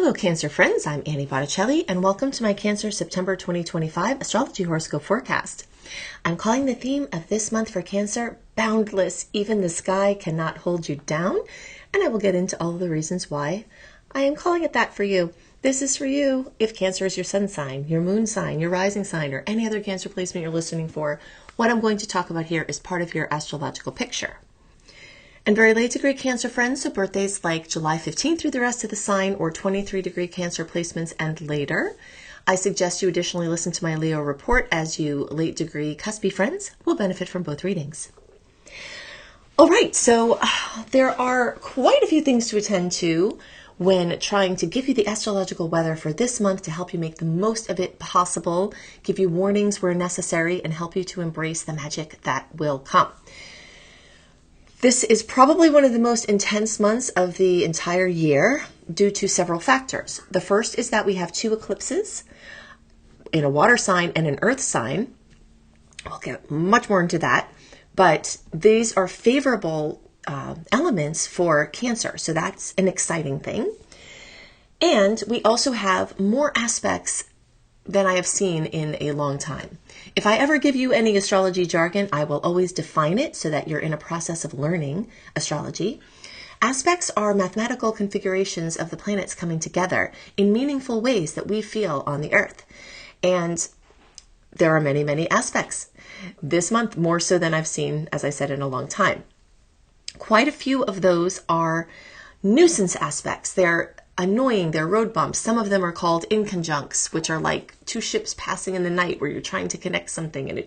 Hello Cancer friends, I'm Annie Botticelli and welcome to my Cancer September 2025 Astrology Horoscope Forecast. I'm calling the theme of this month for Cancer, Boundless, even the sky cannot hold you down, and I will get into all of the reasons why I am calling it that for you. This is for you if Cancer is your sun sign, your moon sign, your rising sign, or any other Cancer placement you're listening for. What I'm going to talk about here is part of your astrological picture. And very late degree Cancer friends, so birthdays like July 15th through the rest of the sign or 23 degree Cancer placements and later. I suggest you additionally listen to my Leo report as you late degree cuspy friends will benefit from both readings. All right, so there are quite a few things to attend to when trying to give you the astrological weather for this month to help you make the most of it possible, give you warnings where necessary, and help you to embrace the magic that will come. This is probably one of the most intense months of the entire year due to several factors. The first is that we have two eclipses in a water sign and an earth sign. We'll get much more into that, but these are favorable elements for Cancer, so that's an exciting thing. And we also have more aspects than I have seen in a long time. If I ever give you any astrology jargon, I will always define it so that you're in a process of learning astrology. Aspects are mathematical configurations of the planets coming together in meaningful ways that we feel on the earth. And there are many, many aspects. This month, more so than I've seen, as I said, in a long time. Quite a few of those are nuisance aspects. They're annoying, they're road bumps. Some of them are called inconjuncts, which are like two ships passing in the night where you're trying to connect something and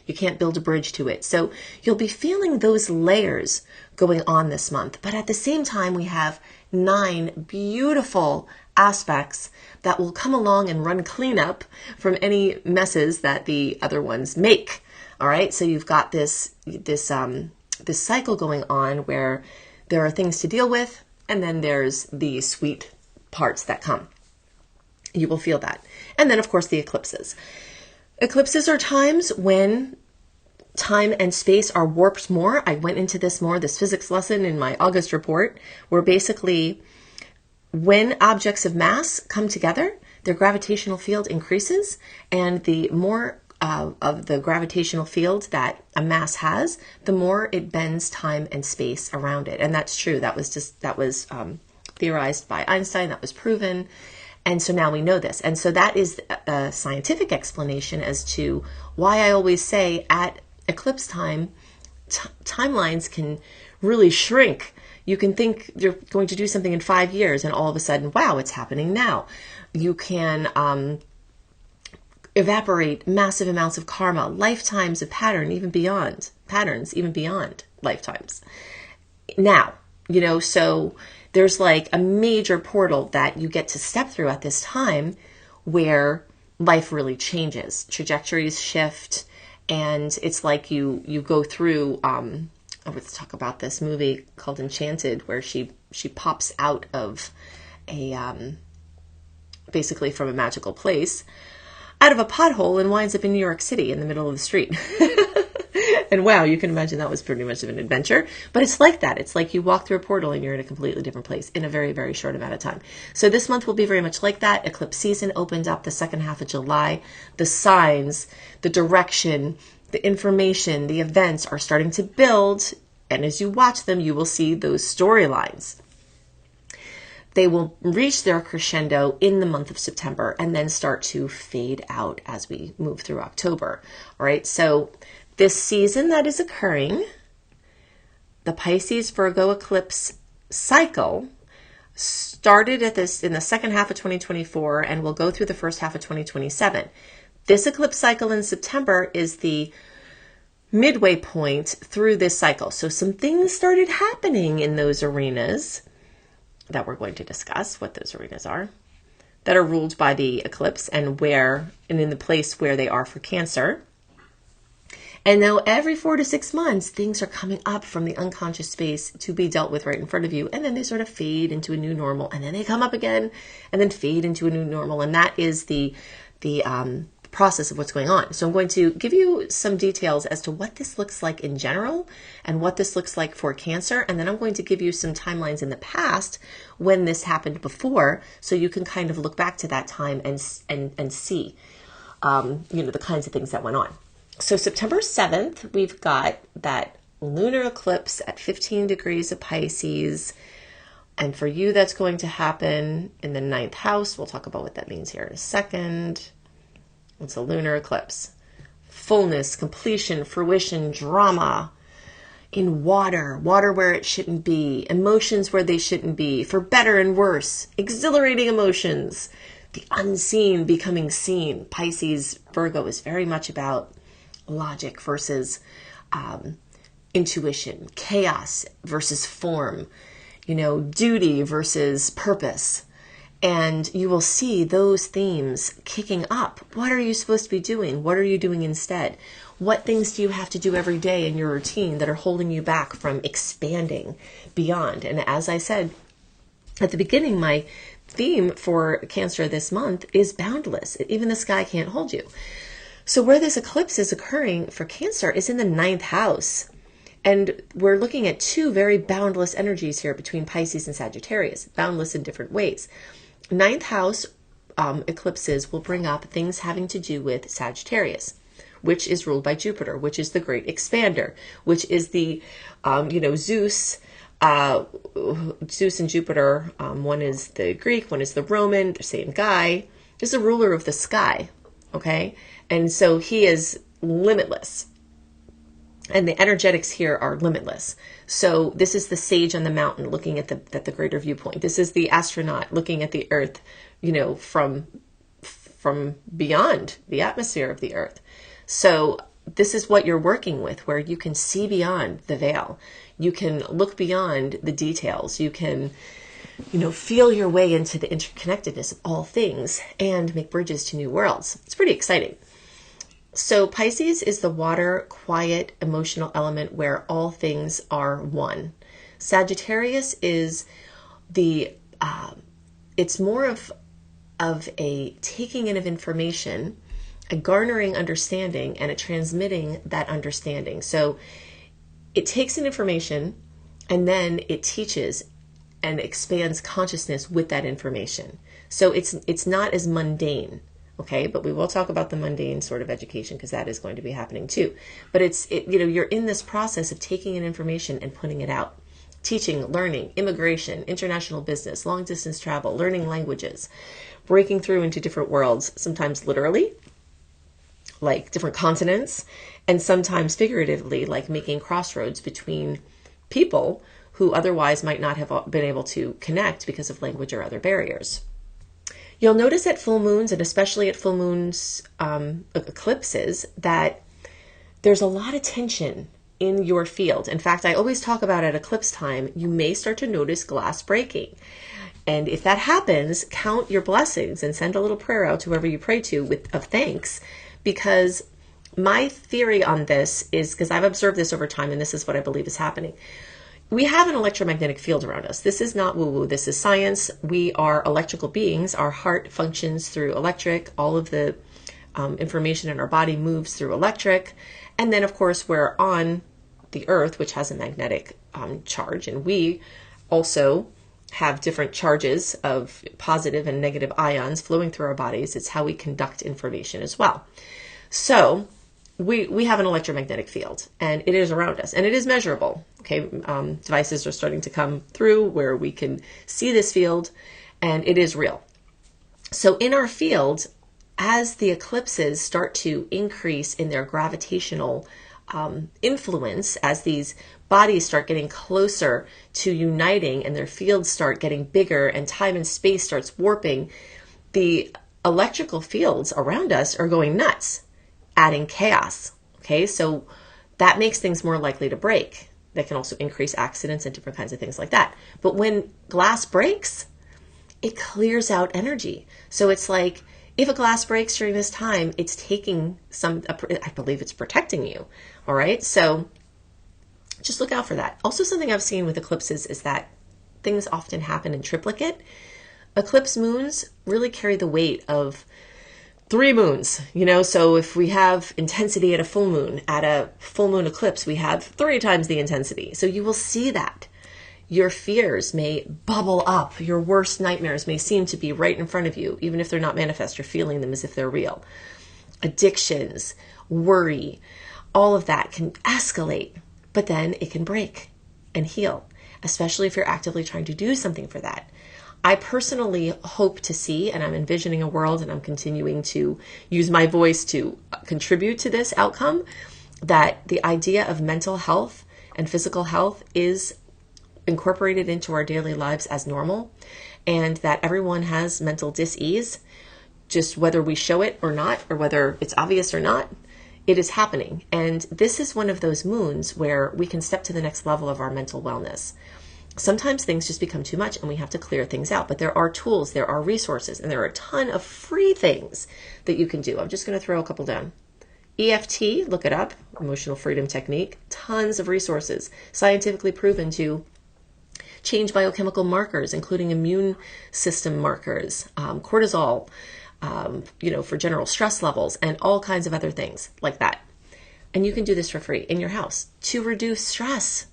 you can't build a bridge to it. So you'll be feeling those layers going on this month. But at the same time, we have 9 beautiful aspects that will come along and run cleanup from any messes that the other ones make. All right, so you've got this cycle going on where there are things to deal with, and then there's the sweet parts that come. You will feel that. And then, of course, the eclipses. Eclipses are times when time and space are warped more. I went into this physics lesson in my August report, where basically when objects of mass come together, their gravitational field increases, and the more of the gravitational field that a mass has, the more it bends time and space around it. And that's true. That was theorized by Einstein. That was proven. And so now we know this. And so that is a scientific explanation as to why I always say at eclipse time, timelines can really shrink. You can think you're going to do something in 5 years and all of a sudden, wow, it's happening now. You can evaporate massive amounts of karma, lifetimes of patterns, even beyond lifetimes. Now, so there's like a major portal that you get to step through at this time where life really changes. Trajectories shift, and it's like you go through, let's talk about this movie called Enchanted, where she pops out of basically from a magical place, out of a pothole, and winds up in New York City in the middle of the street. And wow, you can imagine that was pretty much of an adventure. But it's like that. It's like you walk through a portal and you're in a completely different place in a very, very short amount of time. So this month will be very much like that. Eclipse season opens up the second half of July. The signs, the direction, the information, the events are starting to build. And as you watch them, you will see those storylines. They will reach their crescendo in the month of September and then start to fade out as we move through October. All right, so this season that is occurring, the Pisces Virgo eclipse cycle started in the second half of 2024 and will go through the first half of 2027. This eclipse cycle in September is the midway point through this cycle. So some things started happening in those arenas that we're going to discuss, what those arenas are, that are ruled by the eclipse and in the place where they are for Cancer. And now every 4 to 6 months, things are coming up from the unconscious space to be dealt with right in front of you. And then they sort of fade into a new normal, and then they come up again and then fade into a new normal. And that is the process of what's going on. So I'm going to give you some details as to what this looks like in general and what this looks like for Cancer. And then I'm going to give you some timelines in the past when this happened before, so you can kind of look back to that time and see, the kinds of things that went on. So September 7th, we've got that lunar eclipse at 15 degrees of Pisces. And for you, that's going to happen in the 9th house. We'll talk about what that means here in a second. It's a lunar eclipse. Fullness, completion, fruition, drama in water where it shouldn't be, emotions where they shouldn't be, for better and worse, exhilarating emotions, the unseen becoming seen. Pisces, Virgo is very much about logic versus intuition, chaos versus form, duty versus purpose. And you will see those themes kicking up. What are you supposed to be doing? What are you doing instead? What things do you have to do every day in your routine that are holding you back from expanding beyond? And as I said at the beginning, my theme for Cancer this month is boundless. Even the sky can't hold you. So where this eclipse is occurring for Cancer is in the 9th house. And we're looking at two very boundless energies here between Pisces and Sagittarius, boundless in different ways. 9th house eclipses will bring up things having to do with Sagittarius, which is ruled by Jupiter, which is the great expander, which is the, Zeus and Jupiter. One is the Greek, one is the Roman, the same guy, is the ruler of the sky. Okay. And so he is limitless. And the energetics here are limitless. So this is the sage on the mountain looking at the greater viewpoint. This is the astronaut looking at the earth, from beyond the atmosphere of the earth. So this is what you're working with, where you can see beyond the veil. You can look beyond the details. You can, feel your way into the interconnectedness of all things and make bridges to new worlds. It's pretty exciting. So Pisces is the water, quiet, emotional element where all things are one. Sagittarius is it's more of a taking in of information, a garnering understanding, and a transmitting that understanding. So it takes in information and then it teaches and expands consciousness with that information. So it's not as mundane. Okay, but we will talk about the mundane sort of education because that is going to be happening too. But you're in this process of taking in information and putting it out. Teaching, learning, immigration, international business, long distance travel, learning languages, breaking through into different worlds, sometimes literally, like different continents, and sometimes figuratively, like making crossroads between people who otherwise might not have been able to connect because of language or other barriers. You'll notice at full moons, and especially at full moons eclipses, that there's a lot of tension in your field. In fact, I always talk about at eclipse time, you may start to notice glass breaking. And if that happens, count your blessings and send a little prayer out to whoever you pray to of thanks, because my theory on this is, because I've observed this over time, and this is what I believe is happening. We have an electromagnetic field around us. This is not woo-woo. This is science. We are electrical beings. Our heart functions through electric. All of the information in our body moves through electric. And then, of course, we're on the earth, which has a magnetic charge. And we also have different charges of positive and negative ions flowing through our bodies. It's how we conduct information as well. So we have an electromagnetic field, and it is around us, and it is measurable. Okay, devices are starting to come through where we can see this field, and it is real. So in our field, as the eclipses start to increase in their gravitational influence, as these bodies start getting closer to uniting and their fields start getting bigger and time and space starts warping, the electrical fields around us are going nuts, adding chaos. Okay, so that makes things more likely to break. That can also increase accidents and different kinds of things like that. But when glass breaks, it clears out energy. So it's like, if a glass breaks during this time, it's taking I believe it's protecting you. All right. So just look out for that. Also, something I've seen with eclipses is that things often happen in triplicate. Eclipse moons really carry the weight of 3 moons, so if we have intensity at a full moon eclipse, we have 3 times the intensity. So you will see that. Your fears may bubble up. Your worst nightmares may seem to be right in front of you. Even if they're not manifest, you're feeling them as if they're real. Addictions, worry, all of that can escalate, but then it can break and heal, especially if you're actively trying to do something for that. I personally hope to see, and I'm envisioning a world, and I'm continuing to use my voice to contribute to this outcome, that the idea of mental health and physical health is incorporated into our daily lives as normal, and that everyone has mental dis-ease, just whether we show it or not, or whether it's obvious or not, it is happening. And this is one of those moons where we can step to the next level of our mental wellness. Sometimes things just become too much and we have to clear things out, but there are tools, there are resources, and there are a ton of free things that you can do. I'm just going to throw a couple down. EFT, look it up, emotional freedom technique, tons of resources, scientifically proven to change biochemical markers, including immune system markers, cortisol, for general stress levels, and all kinds of other things like that. And you can do this for free in your house to reduce stress.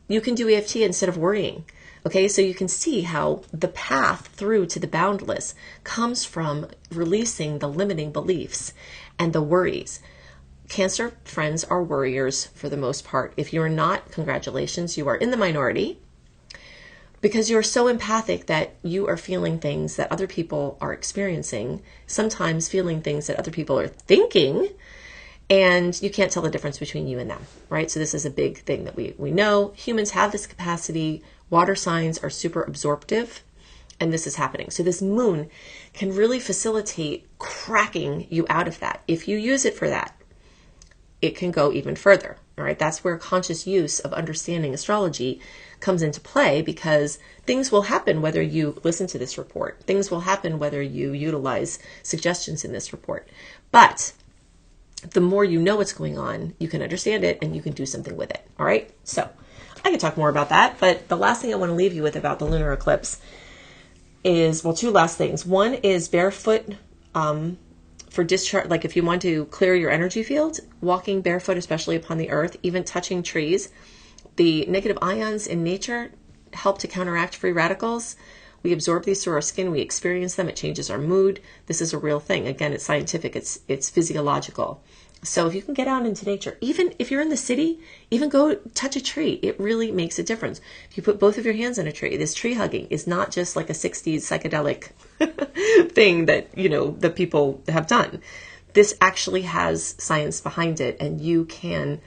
You can do EFT instead of worrying. Okay, so you can see how the path through to the boundless comes from releasing the limiting beliefs and the worries. Cancer friends are worriers for the most part. If you're not, congratulations, you are in the minority, because you're so empathic that you are feeling things that other people are experiencing, sometimes feeling things that other people are thinking, and you can't tell the difference between you and them, right? So this is a big thing that we know. Humans have this capacity. Water signs are super absorptive, and this is happening. So this moon can really facilitate cracking you out of that. If you use it for that, it can go even further, all right? That's where conscious use of understanding astrology comes into play, because things will happen whether you listen to this report. Things will happen whether you utilize suggestions in this report. But the more you know what's going on, you can understand it and you can do something with it. All right. So I could talk more about that, but the last thing I want to leave you with about the lunar eclipse is, 2 last things. One is barefoot for discharge. Like if you want to clear your energy field, walking barefoot, especially upon the earth, even touching trees. The negative ions in nature help to counteract free radicals. We absorb these through our skin. We experience them. It changes our mood. This is a real thing. Again, it's scientific. It's physiological. So if you can get out into nature, even if you're in the city, even go touch a tree. It really makes a difference. If you put both of your hands on a tree, this tree hugging is not just like a 60s psychedelic thing that, that people have done. This actually has science behind it, and you can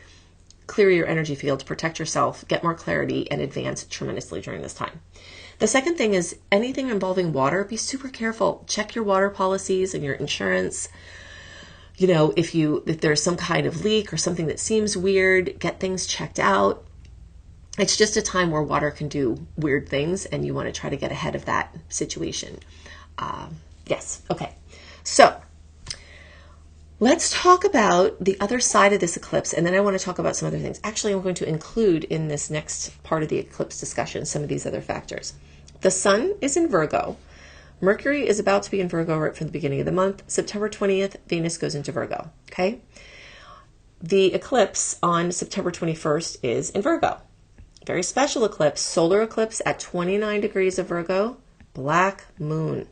clear your energy field, protect yourself, get more clarity, and advance tremendously during this time. The second thing is anything involving water, be super careful. Check your water policies and your insurance. If there's some kind of leak or something that seems weird, get things checked out. It's just a time where water can do weird things, and you want to try to get ahead of that situation. Yes. Okay. So let's talk about the other side of this eclipse, and then I want to talk about some other things. Actually, I'm going to include in this next part of the eclipse discussion some of these other factors. The sun is in Virgo. Mercury is about to be in Virgo right from the beginning of the month. September 20th, Venus goes into Virgo, okay? The eclipse on September 21st is in Virgo. Very special eclipse, solar eclipse at 29 degrees of Virgo, black moon.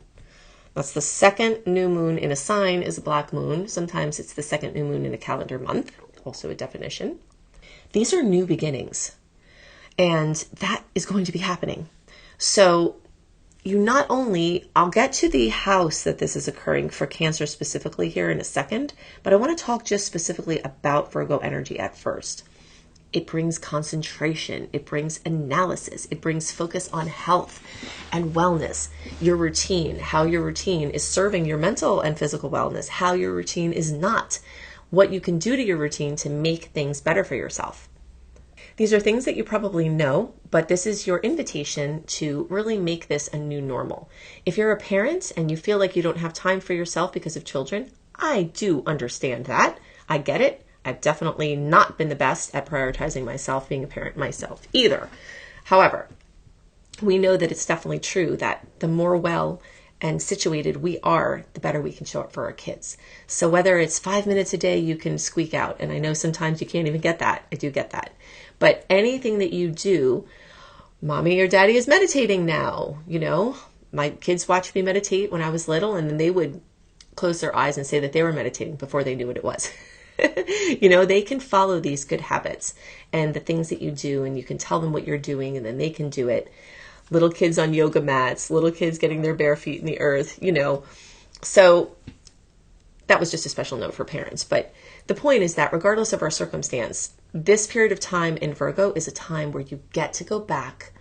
That's the second new moon in a sign is a black moon. Sometimes it's the second new moon in a calendar month, also a definition. These are new beginnings, and that is going to be happening. So you not only, I'll get to the house that this is occurring for Cancer specifically here in a second, but I want to talk just specifically about Virgo energy at first. It brings concentration. It brings analysis. It brings focus on health and wellness, your routine, how your routine is serving your mental and physical wellness, how your routine is not, what you can do to your routine to make things better for yourself. These are things that you probably know, but this is your invitation to really make this a new normal. If you're a parent and you feel like you don't have time for yourself because of children, I do understand that. I get it. I've definitely not been the best at prioritizing myself, being a parent myself either. However, we know that it's definitely true that the more well and situated we are, the better we can show up for our kids. So whether it's 5 minutes a day you can squeak out, and I know sometimes you can't even get that. I do get that. But anything that you do, mommy or daddy is meditating now. My kids watched me meditate when I was little, and then they would close their eyes and say that they were meditating before they knew what it was. They can follow these good habits and the things that you do, and you can tell them what you're doing, and then they can do it. Little kids on yoga mats, little kids getting their bare feet in the earth, So that was just a special note for parents. But the point is that regardless of our circumstance, this period of time in Virgo is a time where you get to go back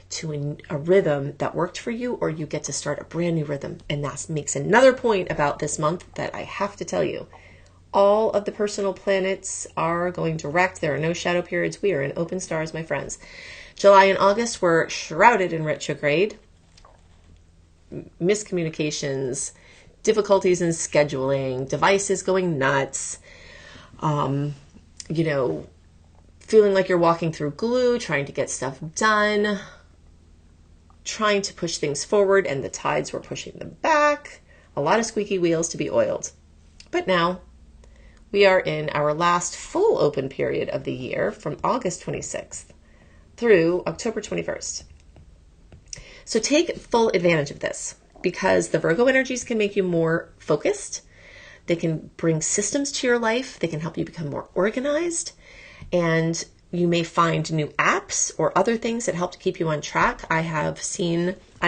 to a rhythm that worked for you, or you get to start a brand new rhythm. And that makes another point about this month that I have to tell you. All of the personal planets are going direct. There are no shadow periods. We are in open stars, my friends. July and August were shrouded in retrograde. Miscommunications, difficulties in scheduling, devices going nuts, feeling like you're walking through glue, trying to get stuff done, trying to push things forward, and the tides were pushing them back. A lot of squeaky wheels to be oiled. But now we are in our last full open period of the year from August 26th through October 21st. So take full advantage of this, because the Virgo energies can make you more focused. They can bring systems to your life. They can help you become more organized. And you may find new apps or other things that help to keep you on track. I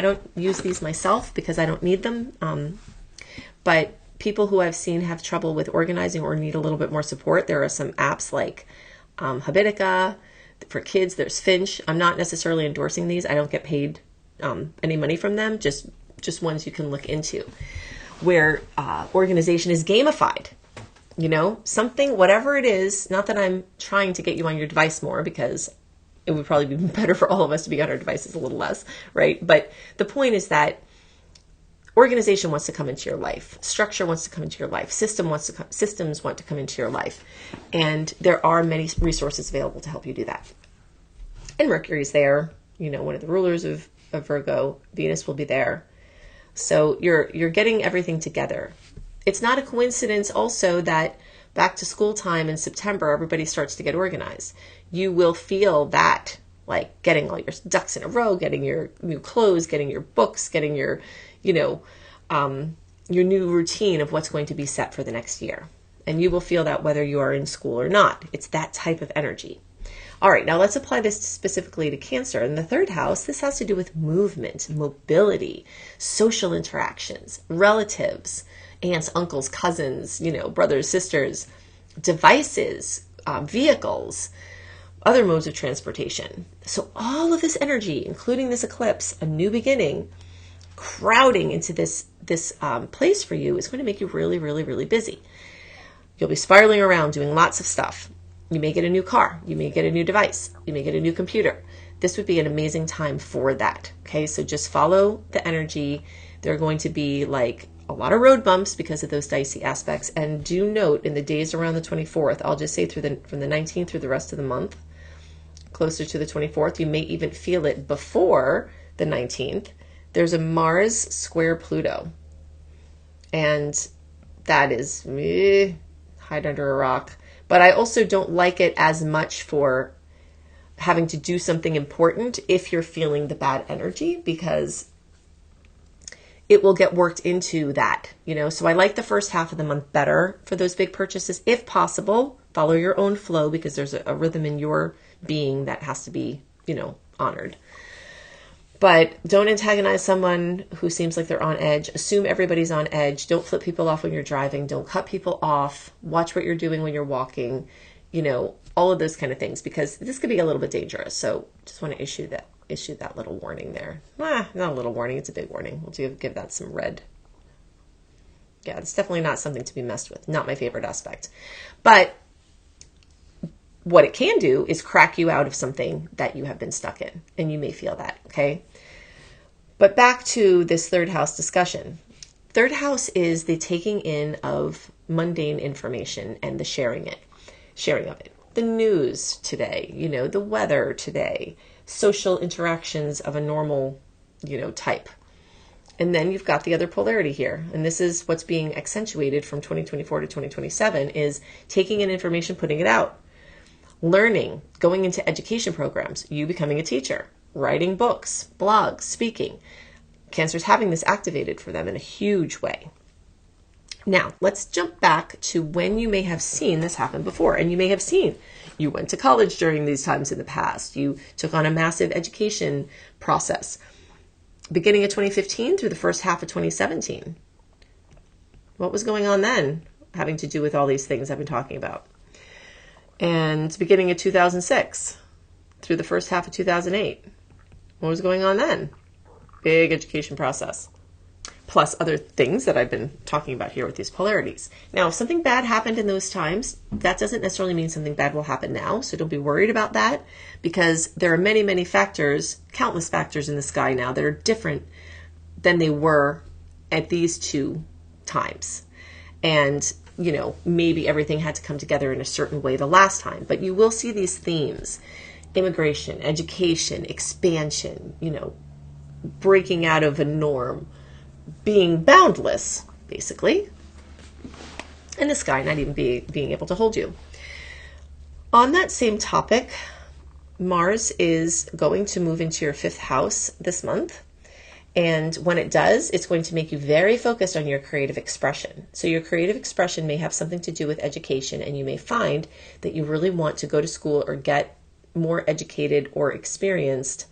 don't use these myself because I don't need them. But people who I've seen have trouble with organizing or need a little bit more support. There are some apps like Habitica. For kids, there's Finch. I'm not necessarily endorsing these. I don't get paid any money from them, just ones you can look into, where organization is gamified. Something, whatever it is, not that I'm trying to get you on your device more, because it would probably be better for all of us to be on our devices a little less, right? But the point is that organization wants to come into your life. Structure wants to come into your life. Systems want to come into your life. And there are many resources available to help you do that. And Mercury's there, one of the rulers of Virgo. Venus will be there. So you're getting everything together. It's not a coincidence also that back to school time in September, everybody starts to get organized. You will feel that, like getting all your ducks in a row, getting your new clothes, getting your books, getting your new routine of what's going to be set for the next year. And you will feel that whether you are in school or not. It's that type of energy. All right, now let's apply this specifically to Cancer. In the third house, this has to do with movement, mobility, social interactions, relatives, aunts, uncles, cousins, brothers, sisters, devices, vehicles, other modes of transportation. So all of this energy, including this eclipse, a new beginning, crowding into this place for you is going to make you really, really, really busy. You'll be spiraling around doing lots of stuff. You may get a new car. You may get a new device. You may get a new computer. This would be an amazing time for that. Okay, so just follow the energy. There are going to be like a lot of road bumps because of those dicey aspects. And do note in the days around the 24th, I'll just say from the 19th through the rest of the month, closer to the 24th, you may even feel it before the 19th. There's a Mars square Pluto. And that is hide under a rock. But I also don't like it as much for having to do something important if you're feeling the bad energy, because it will get worked into that, So I like the first half of the month better for those big purchases. If possible, follow your own flow, because there's a rhythm in your being that has to be, honored. But don't antagonize someone who seems like they're on edge. Assume everybody's on edge. Don't flip people off when you're driving. Don't cut people off. Watch what you're doing when you're walking. All of those kind of things, because this could be a little bit dangerous. So just want to issue that little warning there. Not a little warning. It's a big warning. We'll give that some red. Yeah, it's definitely not something to be messed with. Not my favorite aspect. But what it can do is crack you out of something that you have been stuck in. And you may feel that, okay? But back to this third house discussion. Third house is the taking in of mundane information and the sharing of it. The news today, the weather today, social interactions of a normal, type. And then you've got the other polarity here. And this is what's being accentuated from 2024 to 2027 is taking in information, putting it out, learning, going into education programs, you becoming a teacher, writing books, blogs, speaking. Cancer's having this activated for them in a huge way. Now, let's jump back to when you may have seen this happen before. And you may have seen you went to college during these times in the past. You took on a massive education process. Beginning of 2015 through the first half of 2017. What was going on then, having to do with all these things I've been talking about? And beginning of 2006 through the first half of 2008. What was going on then? Big education process. Plus other things that I've been talking about here with these polarities. Now, if something bad happened in those times, that doesn't necessarily mean something bad will happen now. So don't be worried about that, because there are many, many factors, countless factors in the sky now that are different than they were at these two times. And, you know, maybe everything had to come together in a certain way the last time, but you will see these themes: immigration, education, expansion, you know, breaking out of a norm, being boundless, basically, and the sky not even being able to hold you. On that same topic, Mars is going to move into your 5th house this month. And when it does, it's going to make you very focused on your creative expression. So your creative expression may have something to do with education, and you may find that you really want to go to school or get more educated or experienced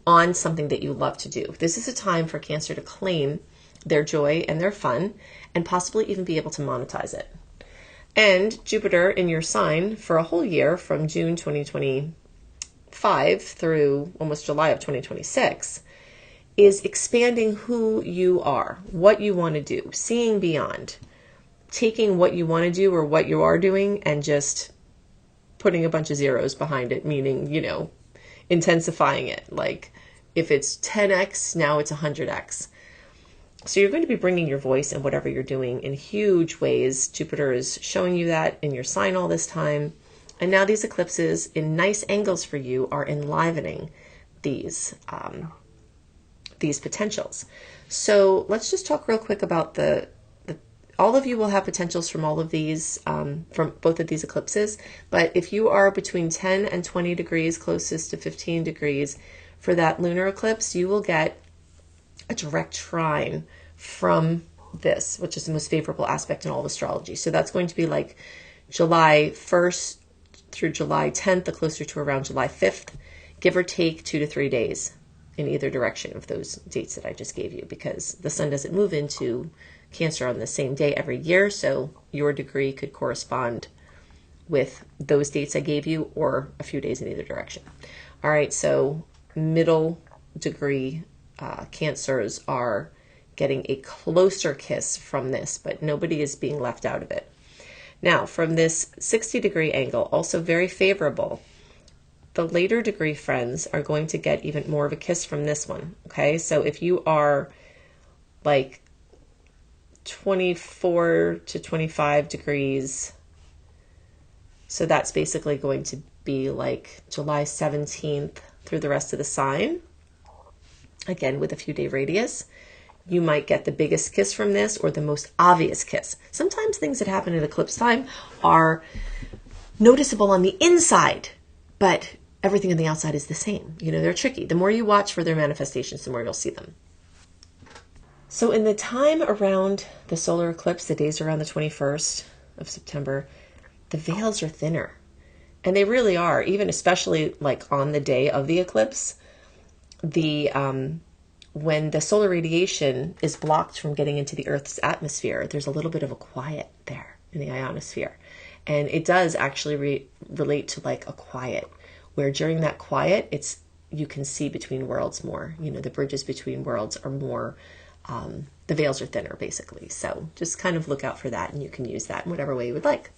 on something that you love to do. This is a time for Cancer to claim their joy and their fun, and possibly even be able to monetize it. And Jupiter in your sign for a whole year from June 2025 through almost July of 2026 is expanding who you are, what you want to do, seeing beyond, taking what you want to do or what you are doing and just putting a bunch of zeros behind it, meaning, you know, intensifying it. Like if it's 10x, now it's 100x. So you're going to be bringing your voice and whatever you're doing in huge ways. Jupiter is showing you that in your sign all this time. And now these eclipses in nice angles for you are enlivening these potentials. So let's just talk real quick about all of you will have potentials from all of these, from both of these eclipses. But if you are between 10 and 20 degrees, closest to 15 degrees for that lunar eclipse, you will get a direct trine from this, which is the most favorable aspect in all of astrology. So that's going to be like July 1st through July 10th, the closer to around July 5th, give or take 2 to 3 days in either direction of those dates that I just gave you, because the sun doesn't move into Cancer on the same day every year. So your degree could correspond with those dates I gave you or a few days in either direction. All right. So middle degree Cancers are getting a closer kiss from this, but nobody is being left out of it. Now, from this 60-degree angle, also very favorable, the later degree friends are going to get even more of a kiss from this one. Okay, so if you are like 24 to 25 degrees, so that's basically going to be like July 17th through the rest of the sign, again with a few day radius, you might get the biggest kiss from this or the most obvious kiss. Sometimes things that happen at eclipse time are noticeable on the inside, but everything on the outside is the same. You know, they're tricky. The more you watch for their manifestations, the more you'll see them. So in the time around the solar eclipse, the days around the 21st of September, the veils are thinner. And they really are, even especially like on the day of the eclipse, when the solar radiation is blocked from getting into the Earth's atmosphere, there's a little bit of a quiet there in the ionosphere. And it does actually relate to like a quiet, where during that quiet, you can see between worlds more. You know, the bridges between worlds are more, the veils are thinner, basically. So just kind of look out for that, and you can use that in whatever way you would like.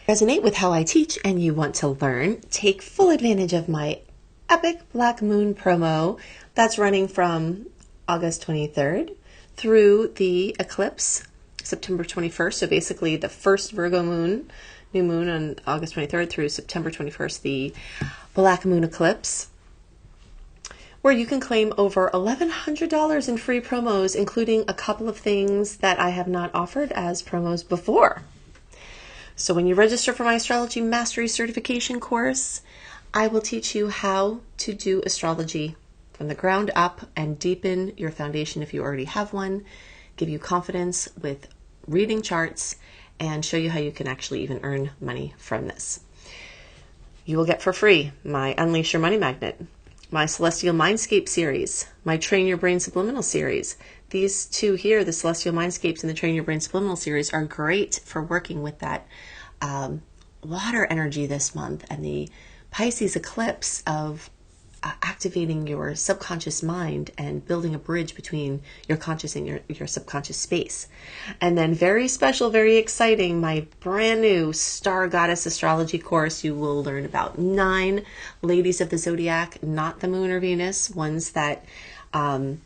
Resonate with how I teach and you want to learn, take full advantage of my epic Black Moon promo that's running from August 23rd through the eclipse, September 21st. So basically the first Virgo moon, new moon on August 23rd through September 21st, the Black Moon eclipse. where you can claim over $1,100 in free promos, including a couple of things that I have not offered as promos before. So when you register for my Astrology Mastery Certification course, I will teach you how to do astrology from the ground up and deepen your foundation if you already have one, give you confidence with reading charts, and show you how you can actually even earn money from this. You will get for free my Unleash Your Money Magnet, my Celestial Mindscape series, my Train Your Brain Subliminal series. These two here, the Celestial Mindscapes and the Train Your Brain Subliminal series, are great for working with that water energy this month and the Pisces eclipse of activating your subconscious mind and building a bridge between your conscious and your subconscious space. And then very special, very exciting, my brand new Star Goddess Astrology course. You will learn about 9 ladies of the zodiac, not the moon or Venus, ones that want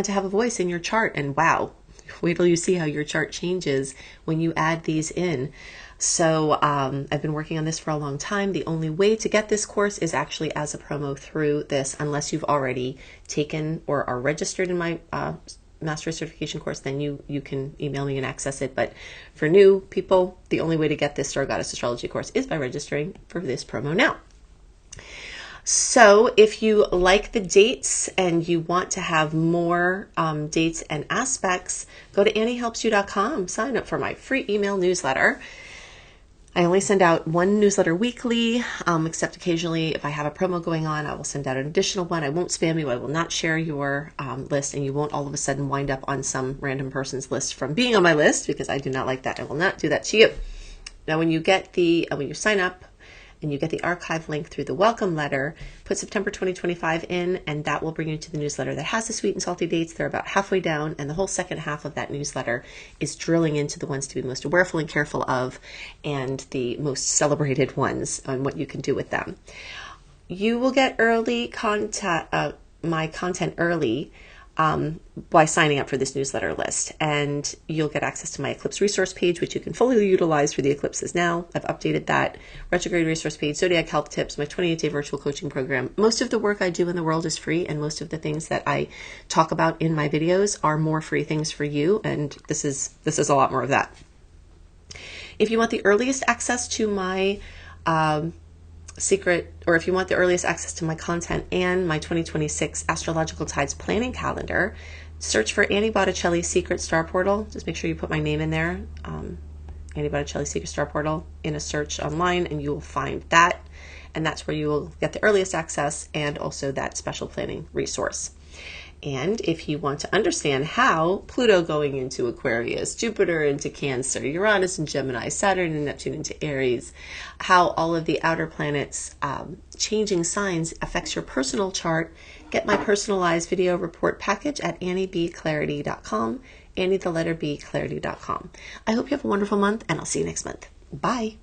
to have a voice in your chart. And wow, wait till you see how your chart changes when you add these in. So I've been working on this for a long time. The only way to get this course is actually as a promo through this, unless you've already taken or are registered in my Mastery Certification course, then you can email me and access it. But for new people, the only way to get this Star Goddess Astrology course is by registering for this promo now. So if you like the dates and you want to have more dates and aspects, go to AnnieHelpsYou.com, sign up for my free email newsletter. I only send out one newsletter weekly, except occasionally if I have a promo going on, I will send out an additional one. I won't spam you. I will not share your list, and you won't all of a sudden wind up on some random person's list from being on my list, because I do not like that. I will not do that to you. Now, when you get when you sign up and you get the archive link through the welcome letter, put September 2025 in, and that will bring you to the newsletter that has the sweet and salty dates. They're about halfway down, and the whole second half of that newsletter is drilling into the ones to be most awareful and careful of, and the most celebrated ones and what you can do with them. You will get early my content early by signing up for this newsletter list, and you'll get access to my eclipse resource page, which you can fully utilize for the eclipses now. I've updated that. Retrograde resource page, zodiac help tips, my 28-day virtual coaching program. Most of the work I do in the world is free, and most of the things that I talk about in my videos are more free things for you, and this is a lot more of that. If you want the earliest access to my if you want the earliest access to my content and my 2026 Astrological Tides planning calendar, search for Annie Botticelli Secret Star Portal. Just make sure you put my name in there, Annie Botticelli Secret Star Portal, in a search online, and you will find that. And that's where you will get the earliest access and also that special planning resource. And if you want to understand how Pluto going into Aquarius, Jupiter into Cancer, Uranus and Gemini, Saturn and Neptune into Aries, how all of the outer planets changing signs affects your personal chart, get my personalized video report package at AnnieBClarity.com, Annie the letter B Clarity.com. I hope you have a wonderful month, and I'll see you next month. Bye.